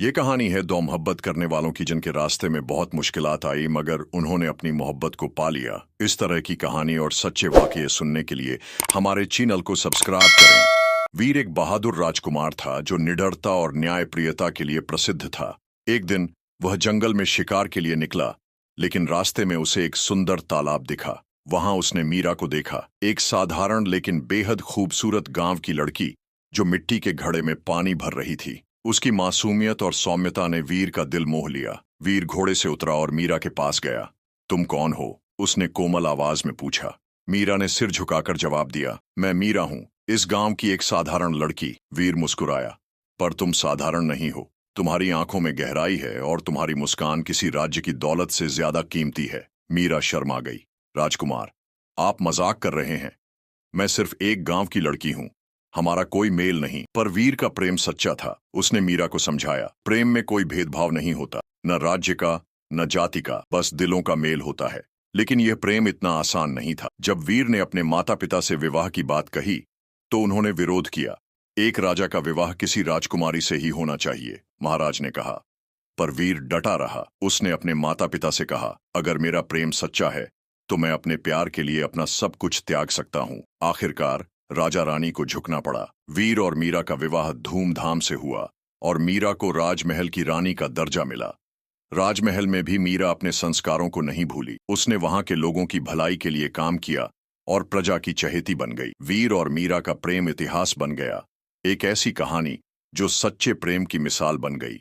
ये कहानी है दो मोहब्बत करने वालों की जिनके रास्ते में बहुत मुश्किलात आई मगर उन्होंने अपनी मोहब्बत को पा लिया। इस तरह की कहानी और सच्चे वाकये सुनने के लिए हमारे चैनल को सब्सक्राइब करें। वीर एक बहादुर राजकुमार था जो निडरता और न्यायप्रियता के लिए प्रसिद्ध था। एक दिन वह जंगल में शिकार के लिए निकला, लेकिन रास्ते में उसे एक सुंदर तालाब दिखा। वहां उसने मीरा को देखा, एक साधारण लेकिन बेहद खूबसूरत गांव की लड़की जो मिट्टी के घड़े में पानी भर रही थी। उसकी मासूमियत और सौम्यता ने वीर का दिल मोह लिया। वीर घोड़े से उतरा और मीरा के पास गया। तुम कौन हो? उसने कोमल आवाज में पूछा। मीरा ने सिर झुकाकर जवाब दिया, मैं मीरा हूं, इस गांव की एक साधारण लड़की। वीर मुस्कुराया, पर तुम साधारण नहीं हो। तुम्हारी आंखों में गहराई है और तुम्हारी मुस्कान किसी राज्य की दौलत से ज्यादा कीमती है। मीरा शर्मा गई। राजकुमार, आप मजाक कर रहे हैं। मैं सिर्फ एक गांव की लड़की हूं, हमारा कोई मेल नहीं। पर वीर का प्रेम सच्चा था। उसने मीरा को समझाया, प्रेम में कोई भेदभाव नहीं होता, न राज्य का न जाति का, बस दिलों का मेल होता है। लेकिन यह प्रेम इतना आसान नहीं था। जब वीर ने अपने माता पिता से विवाह की बात कही तो उन्होंने विरोध किया। एक राजा का विवाह किसी राजकुमारी से ही होना चाहिए, महाराज ने कहा। पर वीर डटा रहा। उसने अपने माता पिता से कहा, अगर मेरा प्रेम सच्चा है तो मैं अपने प्यार के लिए अपना सब कुछ त्याग सकता हूं। आखिरकार राजा रानी को झुकना पड़ा। वीर और मीरा का विवाह धूमधाम से हुआ और मीरा को राजमहल की रानी का दर्जा मिला। राजमहल में भी मीरा अपने संस्कारों को नहीं भूली। उसने वहां के लोगों की भलाई के लिए काम किया और प्रजा की चहेती बन गई। वीर और मीरा का प्रेम इतिहास बन गया, एक ऐसी कहानी जो सच्चे प्रेम की मिसाल बन गई।